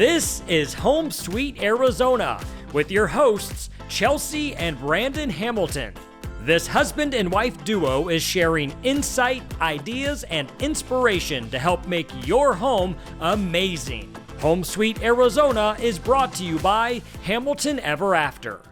This is Home Sweet Arizona with your hosts, Chelsey and Brandon Hamilton. This husband and wife duo is sharing insight, ideas, and inspiration to help make your home amazing. Home Sweet Arizona is brought to you by Hamilton Ever After.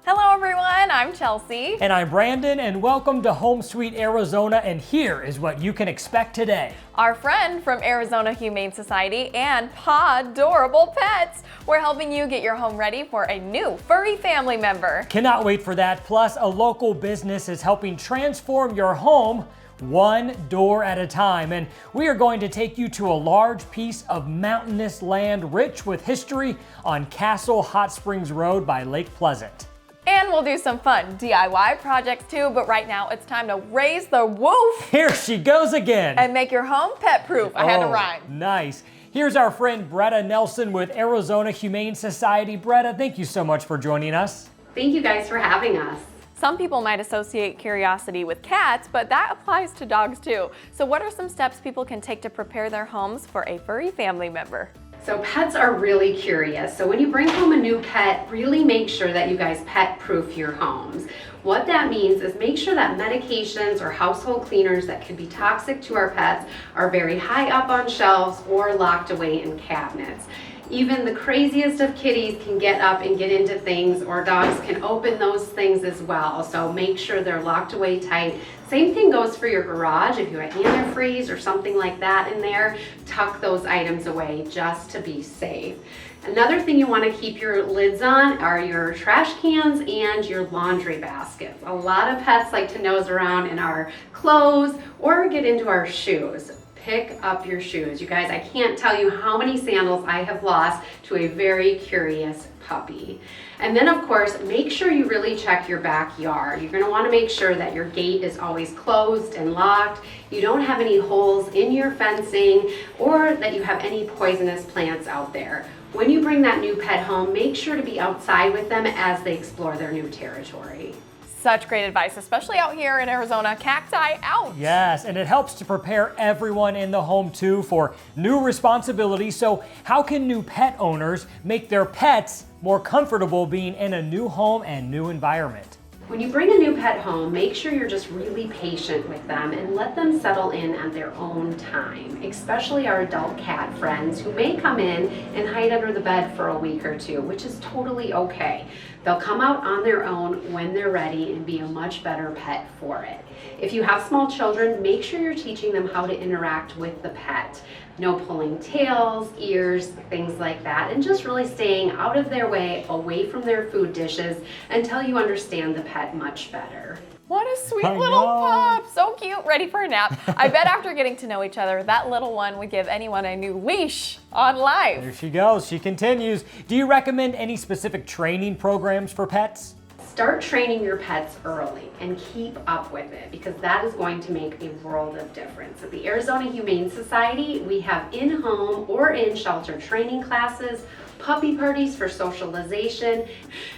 Hello everyone, I'm Chelsey. And I'm Brandon, and welcome to Home Sweet Arizona, and here is what you can expect today. Our friend from Arizona Humane Society and PAW-adorable Pets. We're helping you get your home ready for a new furry family member. Cannot wait for that. Plus, a local business is helping transform your home one door at a time. And we are going to take you to a large piece of mountainous land rich with history on Castle Hot Springs Road by Lake Pleasant. And we'll do some fun DIY projects too, but right now it's time to raise the woof. Here she goes again. And make your home pet-proof. I had to rhyme. Nice. Here's our friend Bretta Nelson with Arizona Humane Society. Bretta, thank you so much for joining us. Thank you guys for having us. Some people might associate curiosity with cats, but that applies to dogs too. So what are some steps people can take to prepare their homes for a furry family member? So pets are really curious. So when you bring home a new pet, really make sure that you guys pet-proof your homes. What that means is make sure that medications or household cleaners that could be toxic to our pets are very high up on shelves or locked away in cabinets. Even the craziest of kitties can get up and get into things, or dogs can open those things as well. So make sure they're locked away tight. Same thing goes for your garage. If you have antifreeze or something like that in there, tuck those items away just to be safe. Another thing you want to keep your lids on are your trash cans and your laundry baskets. A lot of pets like to nose around in our clothes or get into our shoes. Pick up your shoes. You guys, I can't tell you how many sandals I have lost to a very curious puppy. And then of course, make sure you really check your backyard. You're gonna wanna make sure that your gate is always closed and locked. You don't have any holes in your fencing, or that you have any poisonous plants out there. When you bring that new pet home, make sure to be outside with them as they explore their new territory. Such great advice, especially out here in Arizona. Cacti out. Yes, and it helps to prepare everyone in the home too for new responsibilities. So how can new pet owners make their pets more comfortable being in a new home and new environment? When you bring a new pet home, make sure you're just really patient with them and let them settle in at their own time, especially our adult cat friends who may come in and hide under the bed for a week or two, which is totally okay. They'll come out on their own when they're ready and be a much better pet for it. If you have small children, make sure you're teaching them how to interact with the pet. No pulling tails, ears, things like that, and just really staying out of their way, away from their food dishes, until you understand the pet much better. What a sweet little pup. So cute, ready for a nap. I bet after getting to know each other, that little one would give anyone a new leash on life. There she goes, she continues. Do you recommend any specific training programs for pets? Start training your pets early and keep up with it, because that is going to make a world of difference. At the Arizona Humane Society, we have in-home or in-shelter training classes, puppy parties for socialization,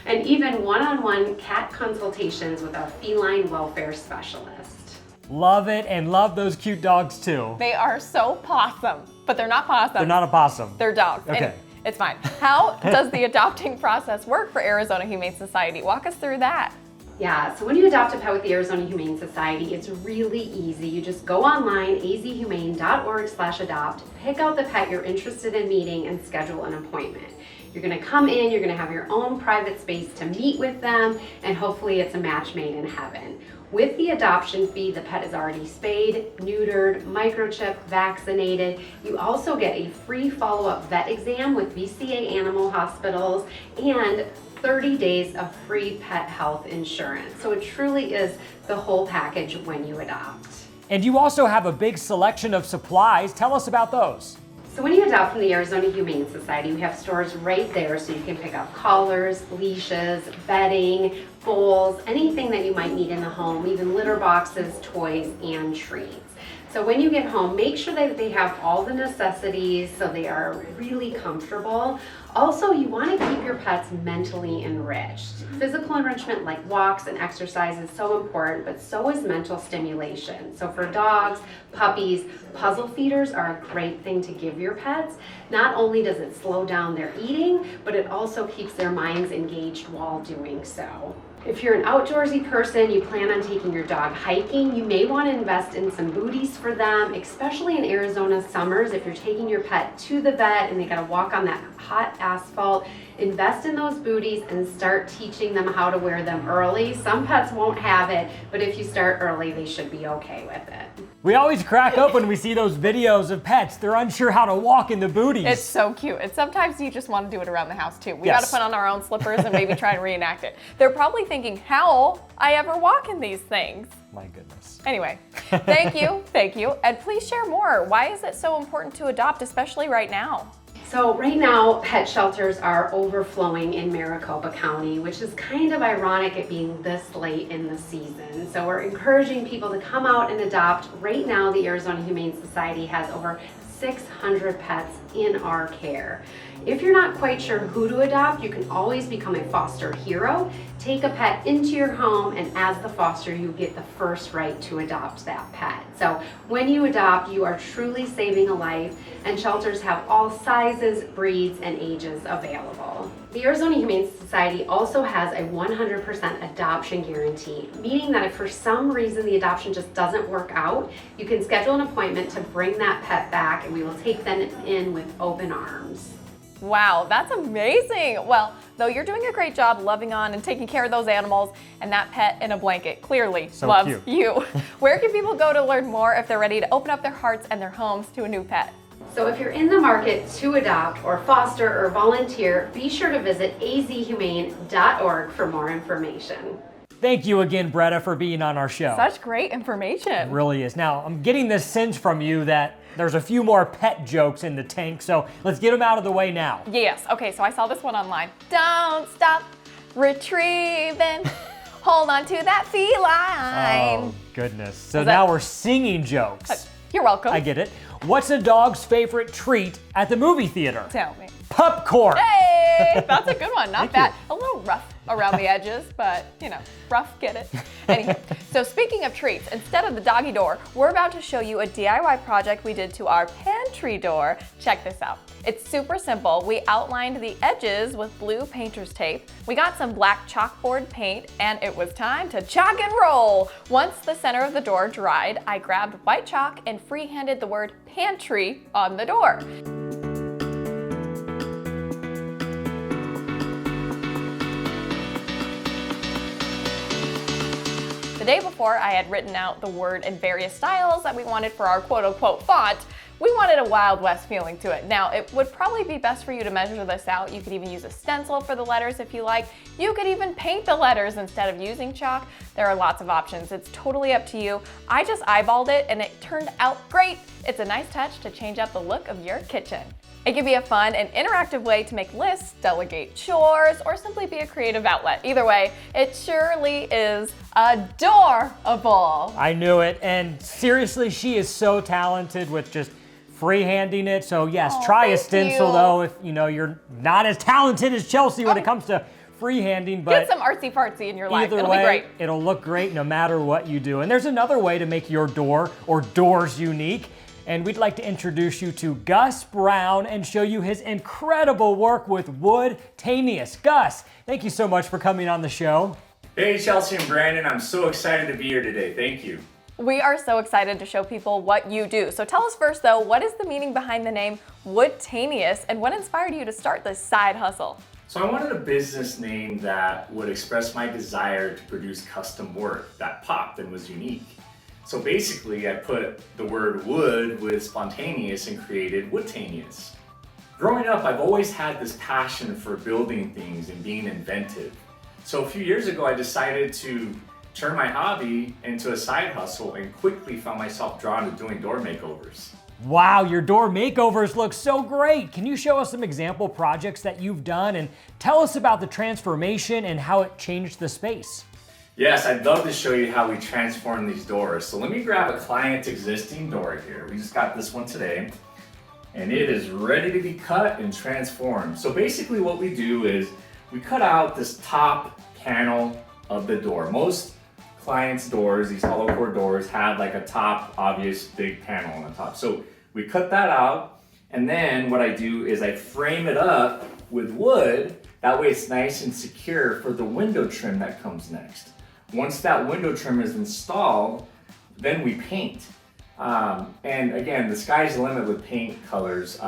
and even one-on-one cat consultations with our feline welfare specialist. Love it, and love those cute dogs too. They are so possum, but they're not possum. They're not a possum. They're dogs. Okay. And it's fine. How does the adopting process work for Arizona Humane Society? Walk us through that. Yeah, so when you adopt a pet with the Arizona Humane Society, it's really easy. You just go online, azhumane.org/adopt, pick out the pet you're interested in meeting, and schedule an appointment. You're gonna come in, you're gonna have your own private space to meet with them, and hopefully it's a match made in heaven. With the adoption fee, the pet is already spayed, neutered, microchipped, vaccinated. You also get a free follow-up vet exam with VCA Animal Hospitals and 30 days of free pet health insurance. So it truly is the whole package when you adopt. And you also have a big selection of supplies. Tell us about those. So when you adopt from the Arizona Humane Society, we have stores right there so you can pick up collars, leashes, bedding, bowls, anything that you might need in the home, even litter boxes, toys, and treats. So when you get home, make sure that they have all the necessities so they are really comfortable. Also, you want to keep your pets mentally enriched. Physical enrichment like walks and exercise is so important, but so is mental stimulation. So for dogs, puppies, puzzle feeders are a great thing to give your pets. Not only does it slow down their eating, but it also keeps their minds engaged while doing so. If you're an outdoorsy person, you plan on taking your dog hiking, you may want to invest in some booties for them, especially in Arizona summers. If you're taking your pet to the vet and they got to walk on that hot asphalt, invest in those booties and start teaching them how to wear them early. Some pets won't have it, but if you start early, they should be okay with it. We always crack up when we see those videos of pets. They're unsure how to walk in the booties. It's so cute. And sometimes you just want to do it around the house too. We Yes. got to put on our own slippers and maybe try and reenact it. They're probably thinking, how I ever walk in these things? My goodness. Anyway, thank you. And please share more. Why is it so important to adopt, especially right now? So right now, pet shelters are overflowing in Maricopa County, which is kind of ironic it being this late in the season. So we're encouraging people to come out and adopt. Right now, the Arizona Humane Society has over 600 pets in our care. If you're not quite sure who to adopt, you can always become a foster hero. Take a pet into your home, and as the foster, you get the first right to adopt that pet. So when you adopt, you are truly saving a life, and shelters have all sizes, breeds, and ages available. The Arizona Humane Society also has a 100% adoption guarantee, meaning that if for some reason the adoption just doesn't work out, you can schedule an appointment to bring that pet back, and we will take them in with open arms. Wow, that's amazing. Well, though you're doing a great job loving on and taking care of those animals, and that pet in a blanket clearly So loves cute. you. Where can people go to learn more if they're ready to open up their hearts and their homes to a new pet? So if you're in the market to adopt or foster or volunteer, be sure to visit azhumane.org for more information. Thank you again, Bretta, for being on our show. Such great information. It really is. Now, I'm getting this sense from you that there's a few more pet jokes in the tank, so let's get them out of the way now. Yes, okay, so I saw this one online. Don't stop retrieving. Hold on to that feline. Oh, goodness. So Is that- now we're singing jokes. You're welcome. I get it. What's a dog's favorite treat at the movie theater? Tell me. Popcorn. Hey, that's a good one. Not Thank bad. you. A little rough around the edges, but rough, get it. Anyway, so speaking of treats, instead of the doggy door, we're about to show you a DIY project we did to our pantry door. Check this out. It's super simple. We outlined the edges with blue painter's tape. We got some black chalkboard paint, and it was time to chalk and roll. Once the center of the door dried, I grabbed white chalk and freehanded the word pantry on the door. The day before, I had written out the word in various styles that we wanted for our quote-unquote font. We wanted a Wild West feeling to it. Now, it would probably be best for you to measure this out. You could even use a stencil for the letters if you like. You could even paint the letters instead of using chalk. There are lots of options. It's totally up to you. I just eyeballed it and it turned out great. It's a nice touch to change up the look of your kitchen. It can be a fun and interactive way to make lists, delegate chores, or simply be a creative outlet. Either way, it surely is adorable. I knew it. And seriously, she is so talented with just freehanding it. So yes, try a thank stencil you. though if you're not as talented as Chelsey when it comes to freehanding. But Get some artsy fartsy in your life. either It'll way, be great. it'll look great no matter what you do. And there's another way to make your door or doors unique. And we'd like to introduce you to Gus Brown and show you his incredible work with Woodtaneous. Gus, thank you so much for coming on the show. Hey, Chelsey and Brandon, I'm so excited to be here today. Thank you. We are so excited to show people what you do. So tell us first though, what is the meaning behind the name Woodtaneous and what inspired you to start this side hustle? So I wanted a business name that would express my desire to produce custom work that popped and was unique. So basically, I put the word wood with spontaneous and created Woodtaneous. Growing up, I've always had this passion for building things and being inventive. So a few years ago, I decided to turn my hobby into a side hustle and quickly found myself drawn to doing door makeovers. Wow, your door makeovers look so great. Can you show us some example projects that you've done and tell us about the transformation and how it changed the space? Yes, I'd love to show you how we transform these doors. So let me grab a client's existing door here. We just got this one today, and it is ready to be cut and transformed. So basically what we do is we cut out this top panel of the door. Most clients' doors, these hollow core doors, have like a top obvious big panel on the top. So we cut that out, and then what I do is I frame it up with wood. That way it's nice and secure for the window trim that comes next. Once that window trim is installed, then we paint. And again, the sky's the limit with paint colors.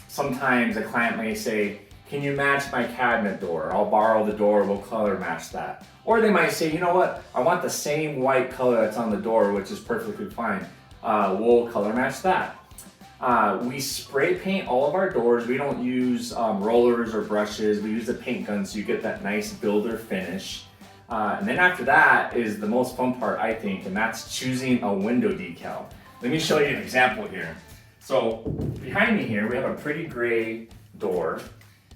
Sometimes a client may say, can you match my cabinet door? I'll borrow the door, we'll color match that. Or they might say, you know what, I want the same white color that's on the door, which is perfectly fine. We'll color match that. We spray paint all of our doors. We don't use rollers or brushes. We use the paint gun so you get that nice builder finish. And then after that is the most fun part, I think, and that's choosing a window decal. Let me show you an example here. So behind me here, we have a pretty gray door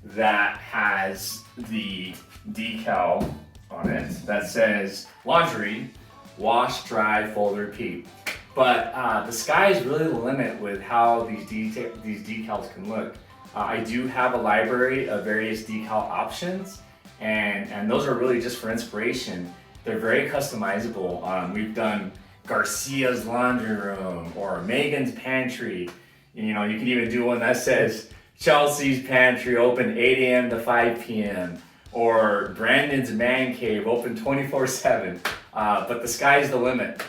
that has the decal on it that says laundry, wash, dry, fold, repeat. But the sky is really the limit with how these decals can look. I do have a library of various decal options, and those are really just for inspiration. They're very customizable. We've done Garcia's laundry room or Megan's pantry. You know, you can even do one that says Chelsey's pantry open 8 a.m. to 5 p.m. or Brandon's man cave open 24/7. But the sky's the limit.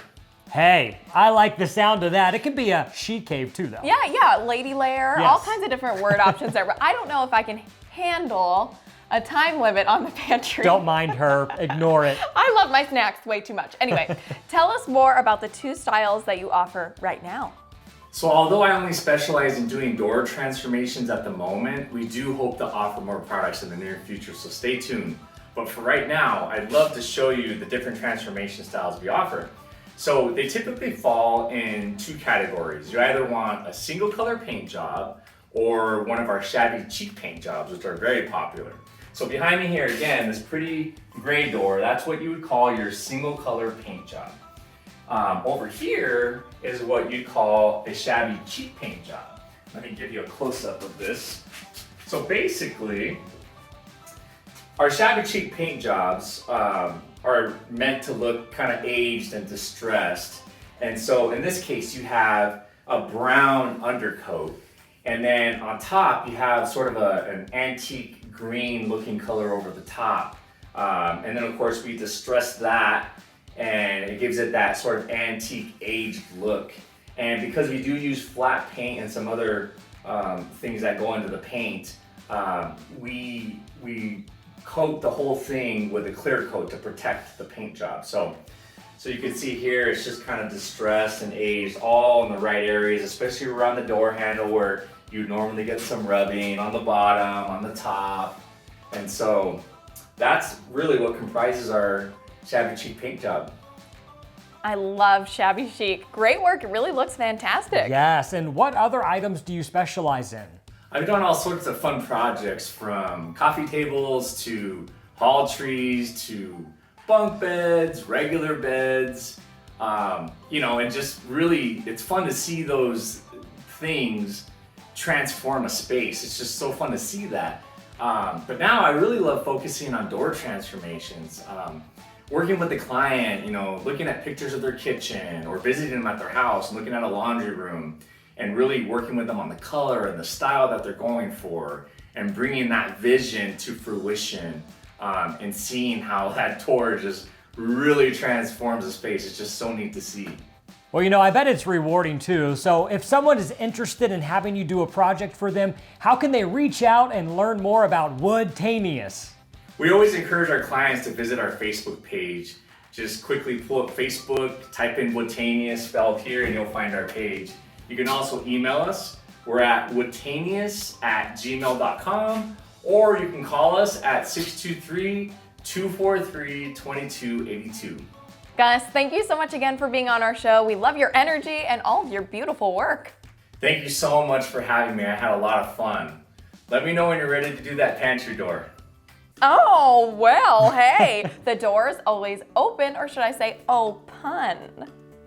Hey, I like the sound of that. It could be a she cave too, though. Yeah, lady layer, Yes. all kinds of different word options there. But I don't know if I can handle a time limit on the pantry. Don't mind her, ignore it. I love my snacks way too much. Anyway, tell us more about the 2 styles that you offer right now. So although I only specialize in doing door transformations at the moment, we do hope to offer more products in the near future, so stay tuned. But for right now, I'd love to show you the different transformation styles we offer. So they typically fall in 2 categories. You either want a single color paint job or one of our shabby chic paint jobs, which are very popular. So behind me here, again, this pretty gray door, that's what you would call your single color paint job. Over here is what you'd call a shabby cheap paint job. Let me give you a close-up of this. So basically, our shabby cheap paint jobs are meant to look kind of aged and distressed. And so in this case, you have a brown undercoat, and then on top you have sort of an antique green looking color over the top. And then of course we distress that, and it gives it that sort of antique aged look. And because we do use flat paint and some other things that go into the paint, we coat the whole thing with a clear coat to protect the paint job. So you can see here it's just kind of distressed and aged all in the right areas, especially around the door handle where you normally get some rubbing on the bottom, on the top. And so that's really what comprises our shabby chic paint job. I love shabby chic. Great work, it really looks fantastic. Yes, and what other items do you specialize in? I've done all sorts of fun projects, from coffee tables to hall trees to bunk beds, regular beds, and just really, it's fun to see those things transform a space. It's just so fun to see that. But now I really love focusing on door transformations. Working with the client, looking at pictures of their kitchen or visiting them at their house and looking at a laundry room and really working with them on the color and the style that they're going for and bringing that vision to fruition, and seeing how that door just really transforms a space. It's just so neat to see. Well, I bet it's rewarding too. So if someone is interested in having you do a project for them, how can they reach out and learn more about Woodtaneous? We always encourage our clients to visit our Facebook page. Just quickly pull up Facebook, type in Woodtaneous spelled here, and you'll find our page. You can also email us. We're at woodtaneous@gmail.com, or you can call us at 623-243-2282. Gus, thank you so much again for being on our show. We love your energy and all of your beautiful work. Thank you so much for having me. I had a lot of fun. Let me know when you're ready to do that pantry door. Oh, well, hey, the door's always open, or should I say open?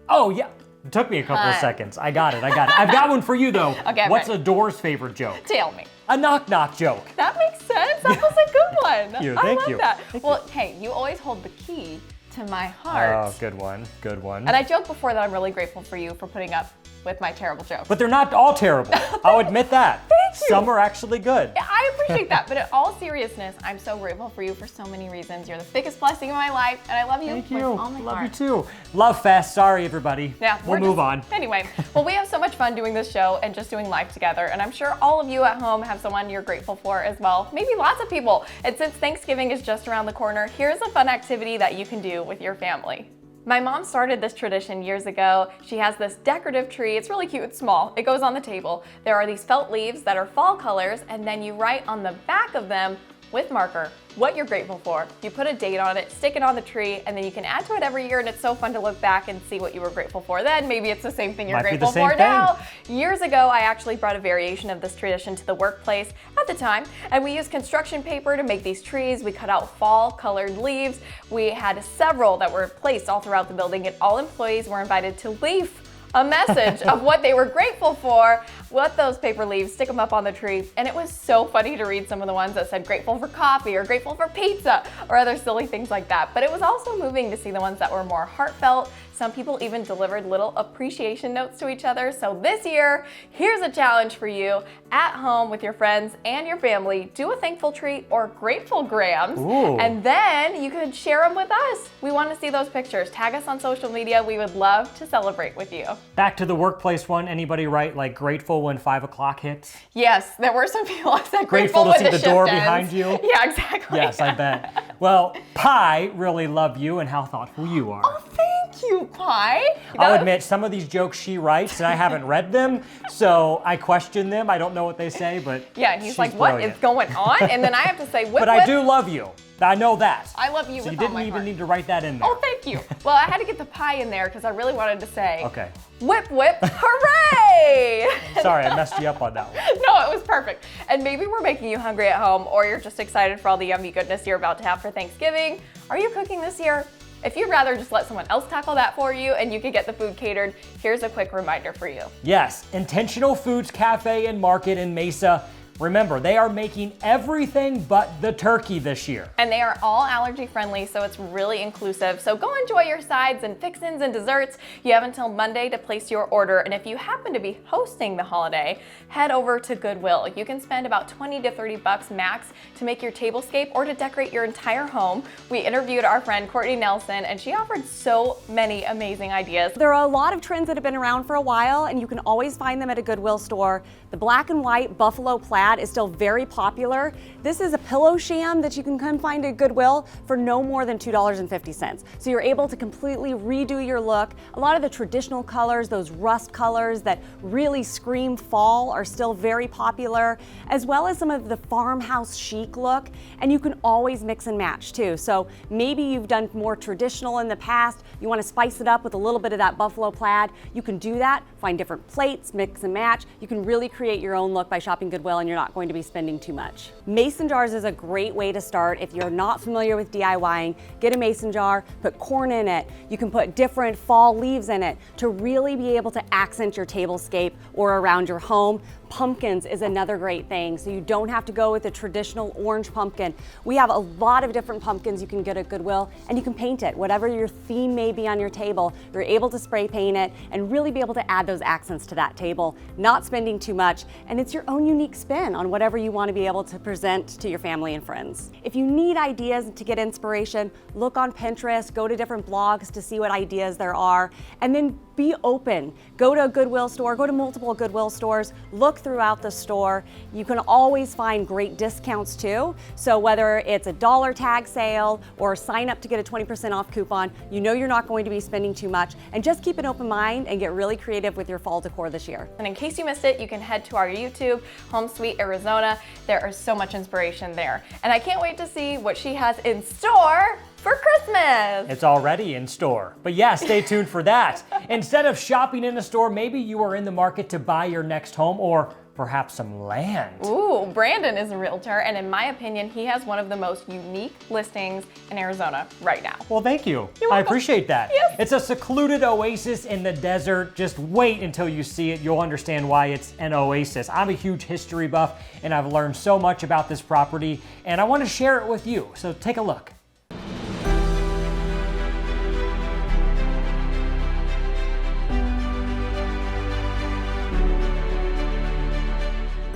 Oh, yeah. It took me a couple of Fun. seconds. I got it. I've got one for you, though. Okay, I'm What's ready. a door's favorite joke? Tell me. A knock-knock joke. That makes sense. That was a good one. Thank I you. love that. Thank Well, hey, you always hold the key to my heart. Oh, good one. Good one. And I joked before that I'm really grateful for you for putting up with my terrible jokes. But they're not all terrible. I'll admit that. Thank you. Some are actually good. Yeah, I appreciate that. But in all seriousness, I'm so grateful for you for so many reasons. You're the biggest blessing in my life, and I love you Thank with you. all my Love heart. you too. Love fest. Sorry, everybody. Yeah, we'll move on. Anyway, well, we have so much fun doing this show and just doing life together. And I'm sure all of you at home have someone you're grateful for as well. Maybe lots of people. And since Thanksgiving is just around the corner, here's a fun activity that you can do with your family. My mom started this tradition years ago. She has this decorative tree. It's really cute. It's small. It goes on the table. There are these felt leaves that are fall colors, and then you write on the back of them with marker what you're grateful for. You put a date on it, stick it on the tree, and then you can add to it every year, and it's so fun to look back and see what you were grateful for then. Maybe it's the same thing you're Might be the grateful same for thing. now. Years ago, I actually brought a variation of this tradition to the workplace at the time, and we used construction paper to make these trees. We cut out fall colored leaves. We had several that were placed all throughout the building, and all employees were invited to leave a message of what they were grateful for, what those paper leaves, stick them up on the tree. And it was so funny to read some of the ones that said grateful for coffee or grateful for pizza or other silly things like that. But it was also moving to see the ones that were more heartfelt. Some people even delivered little appreciation notes to each other. So this year, here's a challenge for you at home with your friends and your family. Do a thankful tree or grateful grams, Ooh. and then you could share them with us. We want to see those pictures. Tag us on social media. We would love to celebrate with you. Back to the workplace one. Anybody write like grateful when 5 o'clock hits? Yes, there were some people that said Grateful to when see the shift door ends. behind you? Yeah, exactly. Yes, I bet. Well, Pi really love you and how thoughtful you are. Oh, thank you, Pi. I'll admit, some of these jokes she writes, and I haven't read them, so I question them. I don't know what they say, but Yeah, and he's she's like, what brilliant. is going on? And then I have to say, whip, But whip. I do love you. I know that. I love you So you with all didn't my even heart. need to write that in there. Oh, thank you. Well, I had to get the pie in there because I really wanted to say, Okay. whip, whip, hooray! Sorry, I messed you up on that one. No, it was perfect. And maybe we're making you hungry at home, or you're just excited for all the yummy goodness you're about to have for Thanksgiving. Are you cooking this year? If you'd rather just let someone else tackle that for you and you could get the food catered, here's a quick reminder for you. Yes, Intentional Foods Cafe and Market in Mesa. Remember, they are making everything but the turkey this year. And they are all allergy friendly, so it's really inclusive. So go enjoy your sides and fixins and desserts. You have until Monday to place your order. And if you happen to be hosting the holiday, head over to Goodwill. You can spend about 20 to 30 bucks max to make your tablescape or to decorate your entire home. We interviewed our friend Courtney Nelson, and she offered so many amazing ideas. There are a lot of trends that have been around for a while, and you can always find them at a Goodwill store. The black and white buffalo plaid is still very popular. This is a pillow sham that you can come find at Goodwill for no more than $2.50. So you're able to completely redo your look. A lot of the traditional colors, those rust colors that really scream fall, are still very popular, as well as some of the farmhouse chic look. And you can always mix and match too. So maybe you've done more traditional in the past, you want to spice it up with a little bit of that buffalo plaid. You can do that, find different plates, mix and match. You can really create your own look by shopping Goodwill, and you're not going to be spending too much. Mason jars is a great way to start. If you're not familiar with DIYing, get a mason jar, put corn in it. You can put different fall leaves in it to really be able to accent your tablescape or around your home. Pumpkins is another great thing, so you don't have to go with the traditional orange pumpkin. We have a lot of different pumpkins you can get at Goodwill, and you can paint it. Whatever your theme may be on your table, you're able to spray paint it and really be able to add those accents to that table, not spending too much, and it's your own unique spin on whatever you want to be able to present to your family and friends. If you need ideas to get inspiration, look on Pinterest, go to different blogs to see what ideas there are, and then be open. Go to a Goodwill store, go to multiple Goodwill stores, look throughout the store. You can always find great discounts too. So whether it's a dollar tag sale or sign up to get a 20% off coupon, you know you're not going to be spending too much, and just keep an open mind and get really creative with your fall decor this year. And in case you missed it, you can head to our YouTube, Home Sweet Arizona. There is so much inspiration there. And I can't wait to see what she has in store for Christmas. It's already in store. But yeah, stay tuned for that. Instead of shopping in a store, maybe you are in the market to buy your next home or perhaps some land. Ooh, Brandon is a realtor, and in my opinion, he has one of the most unique listings in Arizona right now. Well, thank you. You're I welcome. appreciate that. Yes. It's a secluded oasis in the desert. Just wait until you see it. You'll understand why it's an oasis. I'm a huge history buff, and I've learned so much about this property, and I want to share it with you. So take a look.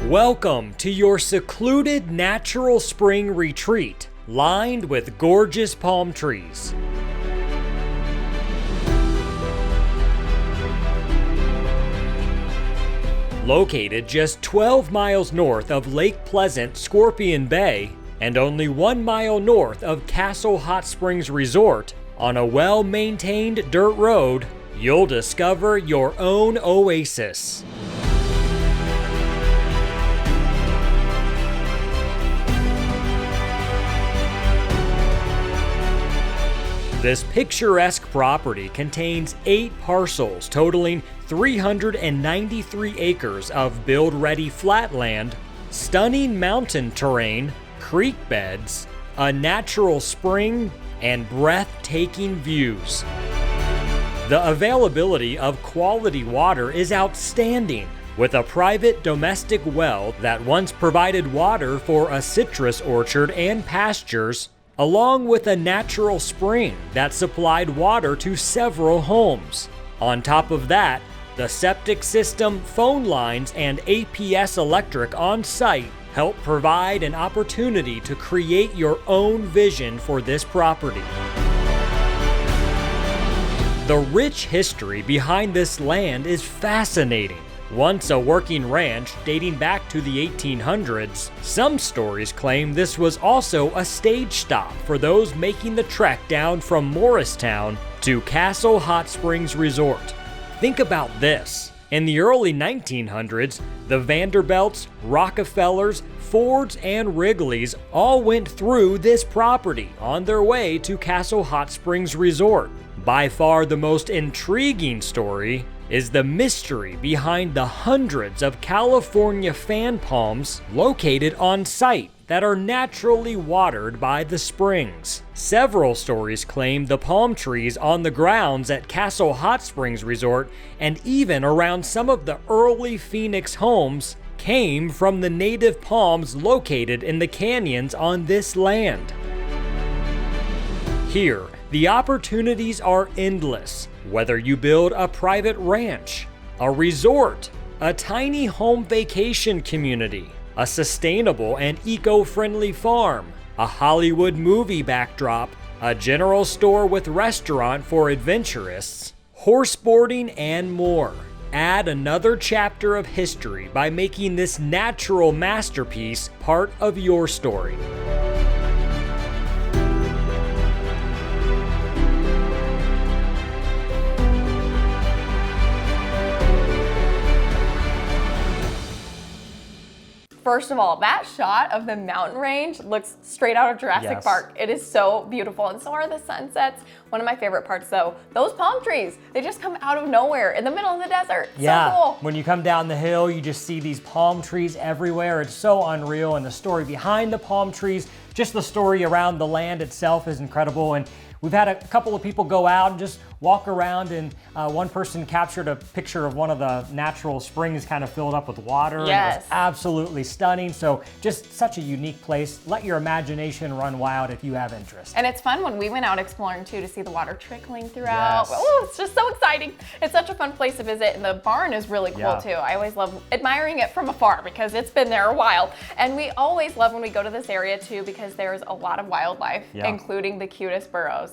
Welcome to your secluded natural spring retreat, lined with gorgeous palm trees. Located just 12 miles north of Lake Pleasant, Scorpion Bay, and only 1 mile north of Castle Hot Springs Resort, on a well-maintained dirt road, you'll discover your own oasis. This picturesque property contains 8 parcels totaling 393 acres of build-ready flatland, stunning mountain terrain, creek beds, a natural spring, and breathtaking views. The availability of quality water is outstanding, with a private domestic well that once provided water for a citrus orchard and pastures, along with a natural spring that supplied water to several homes. On top of that, the septic system, phone lines, and APS electric on site help provide an opportunity to create your own vision for this property. The rich history behind this land is fascinating. Once a working ranch dating back to the 1800s, some stories claim this was also a stage stop for those making the trek down from Morristown to Castle Hot Springs Resort. Think about this. In the early 1900s, the Vanderbilts, Rockefellers, Fords, and Wrigleys all went through this property on their way to Castle Hot Springs Resort. By far the most intriguing story is the mystery behind the hundreds of California fan palms located on site that are naturally watered by the springs. Several stories claim the palm trees on the grounds at Castle Hot Springs Resort and even around some of the early Phoenix homes came from the native palms located in the canyons on this land. Here, the opportunities are endless. Whether you build a private ranch, a resort, a tiny home vacation community, a sustainable and eco-friendly farm, a Hollywood movie backdrop, a general store with restaurant for adventurists, horseboarding, and more. Add another chapter of history by making this natural masterpiece part of your story. First of all, that shot of the mountain range looks straight out of Jurassic Park. It is so beautiful, and so are the sunsets. One of my favorite parts though, those palm trees, they just come out of nowhere in the middle of the desert. Yeah, so cool. When you come down the hill, you just see these palm trees everywhere. It's so unreal, and the story behind the palm trees, just the story around the land itself is incredible. And we've had a couple of people go out and just walk around, and one person captured a picture of one of the natural springs kind of filled up with water. Yes. And it was absolutely stunning. So just such a unique place. Let your imagination run wild if you have interest. And it's fun when we went out exploring too to see the water trickling throughout. Yes. Oh, it's just so exciting. It's such a fun place to visit, and the barn is really cool too. I always love admiring it from afar because it's been there a while. And we always love when we go to this area too because there's a lot of wildlife, including the cutest burros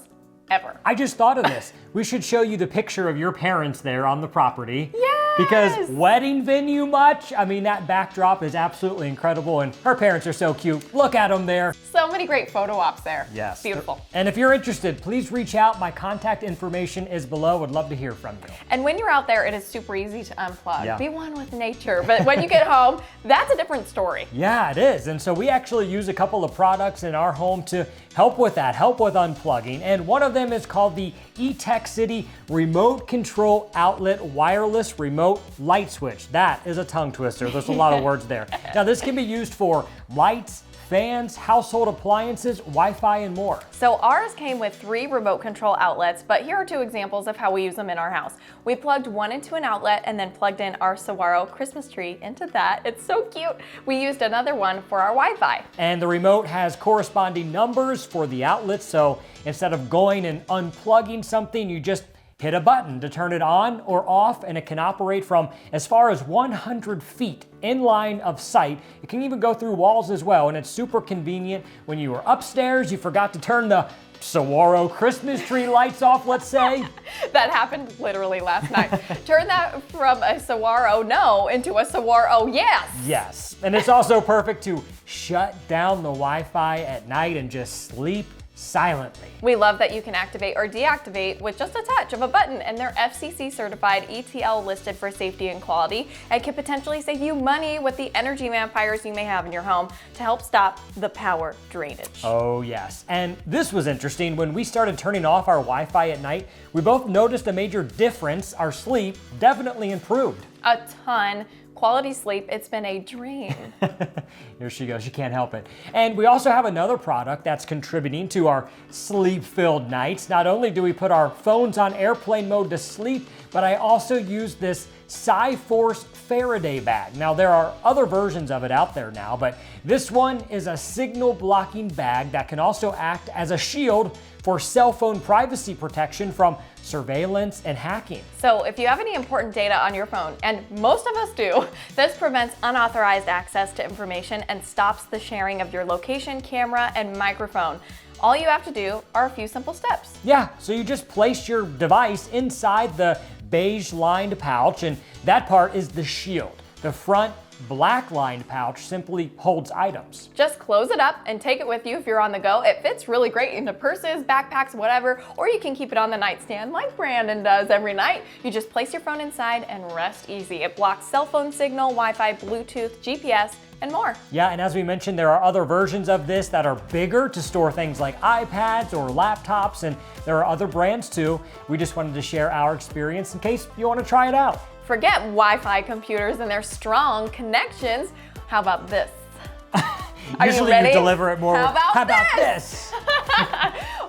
ever. I just thought of this. We should show you the picture of your parents there on the property. Yes! Because wedding venue much? I mean, that backdrop is absolutely incredible, and her parents are so cute. Look at them there. So many great photo ops there. Yes. Beautiful. And if you're interested, please reach out. My contact information is below. Would love to hear from you. And when you're out there, it is super easy to unplug. Yeah. Be one with nature. But when you get home, that's a different story. Yeah, it is. And so we actually use a couple of products in our home to help with that, help with unplugging. And one of them is called the eTech City Remote Control Outlet Wireless Remote remote light switch. That is a tongue twister. There's a lot of words there. Now this can be used for lights, fans, household appliances, Wi-Fi, and more. So ours came with 3 remote control outlets, but here are 2 examples of how we use them in our house. We plugged one into an outlet and then plugged in our saguaro Christmas tree into that. It's so cute. We used another one for our Wi-Fi. And the remote has corresponding numbers for the outlets, so instead of going and unplugging something, you just hit a button to turn it on or off, and it can operate from as far as 100 feet in line of sight. It can even go through walls as well, and it's super convenient when you were upstairs, you forgot to turn the saguaro Christmas tree lights off, let's say. That happened literally last night. Turn that from a saguaro no into a saguaro yes. Yes, and it's also perfect to shut down the Wi-Fi at night and just sleep silently. We love that you can activate or deactivate with just a touch of a button, and they're FCC certified, ETL listed for safety and quality, and can potentially save you money with the energy vampires you may have in your home to help stop the power drainage. Oh yes, and this was interesting. When we started turning off our Wi-Fi at night, we both noticed a major difference. Our sleep definitely improved. A ton. Quality sleep, it's been a dream. Here she goes, she can't help it. And we also have another product that's contributing to our sleep-filled nights. Not only do we put our phones on airplane mode to sleep, but I also use this Sci-Force Faraday bag. Now there are other versions of it out there now, but this one is a signal blocking bag that can also act as a shield for cell phone privacy protection from surveillance and hacking. So if you have any important data on your phone, and most of us do, this prevents unauthorized access to information and stops the sharing of your location, camera, and microphone. All you have to do are a few simple steps. Yeah, so you just place your device inside the beige lined pouch, and that part is the shield. The front black lined pouch simply holds items. Just close it up and take it with you if you're on the go. It fits really great into purses, backpacks, whatever, or you can keep it on the nightstand like Brandon does every night. You just place your phone inside and rest easy. It blocks cell phone signal, Wi-Fi, Bluetooth, GPS, and more. Yeah, and as we mentioned, there are other versions of this that are bigger to store things like iPads or laptops, and there are other brands too. We just wanted to share our experience in case you want to try it out. Forget Wi-Fi computers and their strong connections. How about this? Are Usually you ready? you deliver it more. How about this?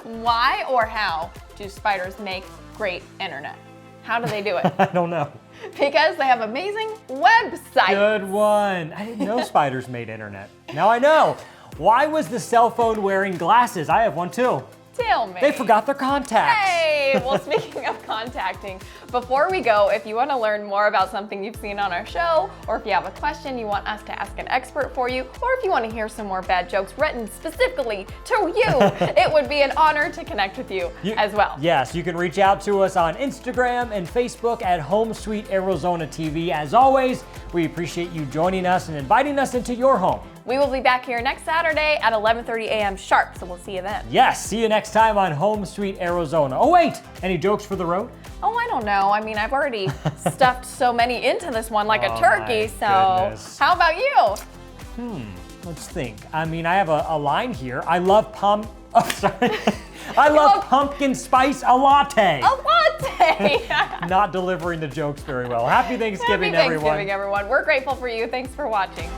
Why or how do spiders make great internet? How do they do it? I don't know. Because they have amazing websites. Good one. I didn't know spiders made internet. Now I know. Why was the cell phone wearing glasses? I have one too. Tell me. They forgot their contacts. Hey, well, speaking of contacting, before we go, if you want to learn more about something you've seen on our show, or if you have a question you want us to ask an expert for you, or if you want to hear some more bad jokes written specifically to you, it would be an honor to connect with you as well. Yes, you can reach out to us on Instagram and Facebook at Home Sweet Arizona TV. As always, we appreciate you joining us and inviting us into your home. We will be back here next Saturday at 11:30 a.m. sharp, so we'll see you then. Yes, see you next time on Home Sweet Arizona. Oh wait, any jokes for the road? Oh, I don't know. I mean, I've already stuffed so many into this one like a turkey, so goodness. how about you? Let's think. I mean, I have a line here. I love I love pumpkin spice a latte. A latte! Not delivering the jokes very well. Happy Thanksgiving, Happy everyone. Thanksgiving, everyone. We're grateful for you. Thanks for watching.